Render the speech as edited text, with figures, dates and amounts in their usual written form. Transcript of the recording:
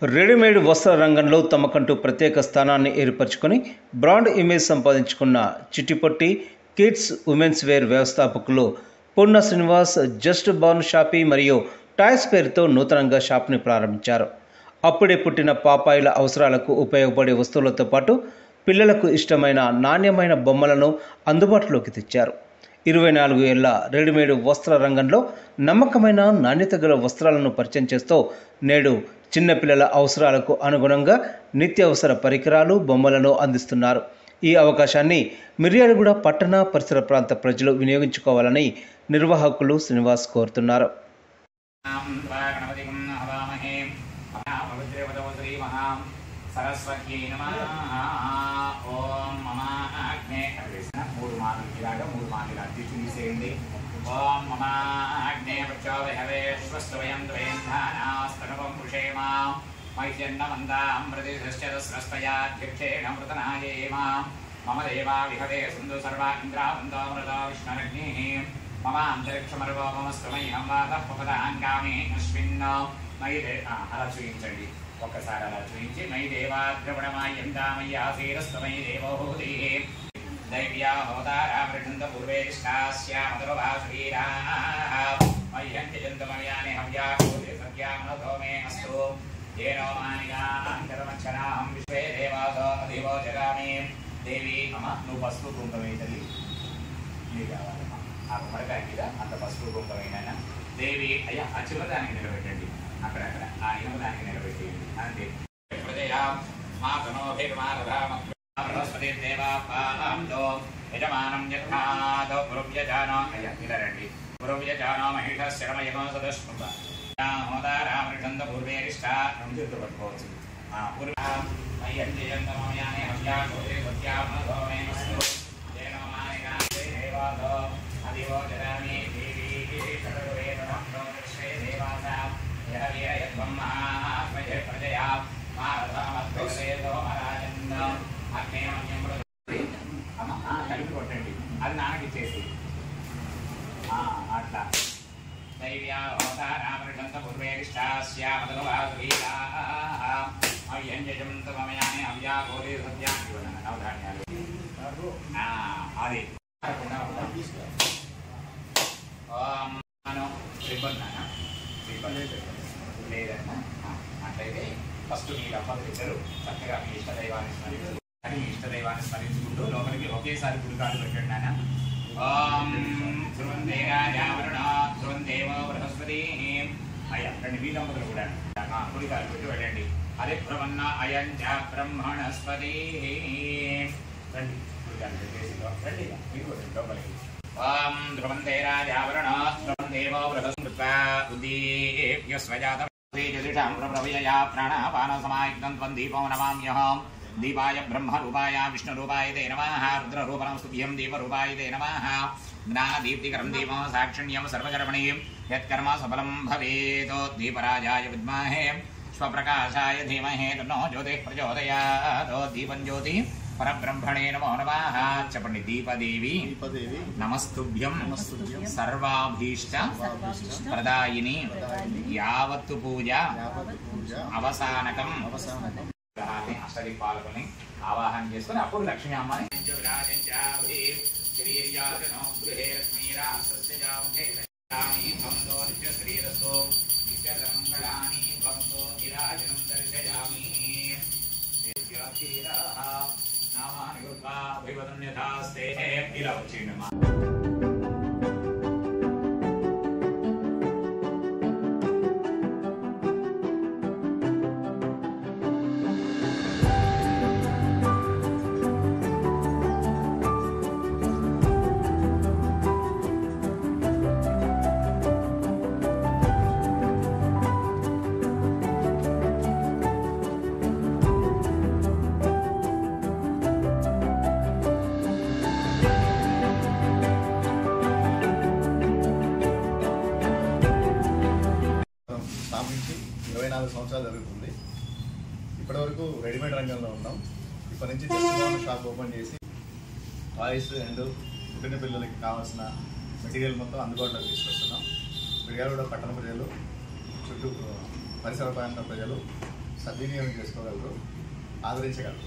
Readymade వస్త్ర రంగంలో తమకంటూ ప్రత్యేక స్థానాన్ని ఏర్పరచుకొని బ్రాండ్ ఇమేజ్ సంపాదించుకున్న చిట్టిపొట్టి కిడ్స్ ఉమెన్స్ వేర్ వ్యవస్థాపకులు పొన్న శ్రీనివాస్ జస్ట్ బార్న్ షాపీ మరియు టాయ్స్ పేరుతో నూతనంగా షాప్ని ప్రారంభించారు. అప్పుడే పుట్టిన పాపాయిల అవసరాలకు ఉపయోగపడే వస్తువులతో పాటు పిల్లలకు ఇష్టమైన నాణ్యమైన బొమ్మలను అందుబాటులోకి తెచ్చారు. 24 ఏళ్ల రెడీమేడ్ వస్త్ర రంగంలో నమ్మకమైన నాణ్యత గల వస్త్రాలను పరిచయం చేస్తూ నేడు చిన్నపిల్లల అవసరాలకు అనుగుణంగా నిత్యావసర పరికరాలు బొమ్మలను అందిస్తున్నారు. ఈ అవకాశాన్ని మిర్యాలగూడ పట్టణ పరిసర ప్రాంత ప్రజలు వినియోగించుకోవాలని నిర్వాహకులు శ్రీనివాస్ కోరుతున్నారు. సరస్వతి నమః. ఓం మమ అగ్నే మూడు మాటలు తీసేయండి. ఓం మమ అగ్నే ప్రచోదయవే స్వస్వయం ద్వయంధానాస్తనవం పుషేమా మైత్యన్నమందాం ప్రతిశ్చదస్రస్తయాధ్యక్షేణ మృతనాయేమా మమ దేవా విహవే సింధు సర్వా ఇంద్రావందామృతా విష్ణురగ్నిః మమ అంతరిక్షమర్వో మమస్తు మహ్యం వాతః పపదాంగామి అశ్విన్న మయి అలా చూయించండి. ఒక్కసారి అలా చూయించి మై దేవాద్రవణమాయందామయ్యాసీరస్తమై దేవోహూతి దైవ్యా హోతారా వృషంత పూర్వేష్టాస్యామధురభాసురీరాః మహ్యం త్యజంతమయాని హవ్యాహూతి సత్యామనో మే అస్తు ఏనో మానిగాంతరమక్షరాహం విశ్వే దేవాసో అధివో జగామి. దేవి అమ్మ నువ్వు పసుపు కుంకుమే తల్లి ఇది కావాలమ్మా. ఆ గుమ్మడికాయ మీద అంత పసుపు కుంకుమైనా దేవి అయ్యా ఆ చివరిదానికి నిలబెట్టండి. అక్కడక్కడ ఆ ఇనుమదానికి నిలబెట్టి అంతే. బృహస్పతి దేవాపాంలో యజమానం యథాదో గురువ్యజానో అయ్యా ఇలా రండి. గురువ్యజానో మహిష శరమయమో సదస్కుంభ హోదారామృషంద పూర్వేరిష్ట నుంచి పట్టుకోవచ్చు. పూర్వమయ్యంజయంతమయానే హవ్యాగోదే సత్యామనోమేమస్తు జయనమానికాంతే దేవాదో అదివో జరామి దేవీ షడవేదనం దృశ్యే దేవాసా యహవీరయత్వం మహాత్మజే ప్రజయా మారథమద్భుసేదో మరాజన్న అగ్నేమన్యం కలిపి కొట్టండి. అది నానకిచ్చేసి అట్లా దైవ్యా హోతారామృషంత పూర్వేరిష్టాస్యామధురభాసురీరాః అయ్యంజయంతమయాని అవ్యాగోదే సత్యాన్ని నవధాన్యాలు అది లేదన్నా. అట్లయితే ఫస్ట్ మీ దంపతులు ఇద్దరు చక్కగా మీ ఇష్టదైవాన్ని స్మరించు. కానీ మీ ఇష్టదైవాన్ని స్మరించుకుంటూ లోపలికి ఒకేసారి గుడికాలు పెట్టండి నాన్న. ఓం ధ్రువందే రాజావరుణ ధ్రువందేవో బృహస్పతి. అయ్యా రండి మీ దంపతులు కూడా గుడికాలు పెట్టి వెళ్ళండి. అదే బ్రహ్మణ అయంచ బ్రహ్మణస్పతి. రండి గుడికాలు పెట్టేసి రండి మీరు లోపలికి. ఓం ధ్రువందే రాజావరుణ ధ్రువందేవో బృహస్పతి ఉద్దీప్య స్వజాత జ్యోతిషాం ప్రవ్యయా ప్రాణాపానసమాయుక్తం త్వం దీపం నమామ్యహం. దీపాయ బ్రహ్మరూపాయ విష్ణురూపాయ తే నమః. రుద్రరూపణం స్తుభ్యం దీపరూపాయ తే నమః. జ్ఞానదీప్తికరం దీపం సాక్షిణ్యం సర్వకర్మణీయం యత్కర్మ సఫలం భవేత్. దీపరాజాయ విద్మహే స్వప్రకాశాయ ధీమహి తన్నో జ్యోతిః ప్రచోదయాత్. దీపం జ్యోతి పరబ్రహ్మణే నమో నమః. చెప్పండి. దీపదేవి నమస్తుభ్యం సర్వాభీష్ట ప్రదాయిని యావత్తు పూజ అవసానకం. అష్టదిక్పాలకుని ఆవాహన చేసుకుని అప్పుడు లక్ష్మీ అమ్మని ఇలా వచ్చిండమ్మా. స్థాపించి 24 సంవత్సరాలు జరుగుతుంది. ఇప్పటివరకు రెడీమేడ్ రంగంలో ఉన్నాం. ఇప్పటి నుంచి జస్ట్ బార్న్ షాప్ ఓపెన్ చేసి టాయ్స్ అండ్ పుట్టిన పిల్లలకి కావాల్సిన మెటీరియల్ మొత్తం అందుబాటులోకి తీసుకొస్తున్నాం. మిర్యాలగూడ పట్టణ ప్రజలు, చుట్టూ పరిసర ప్రాంత ప్రజలు సద్వినియోగం చేసుకోగలరు, ఆదరించగలరు.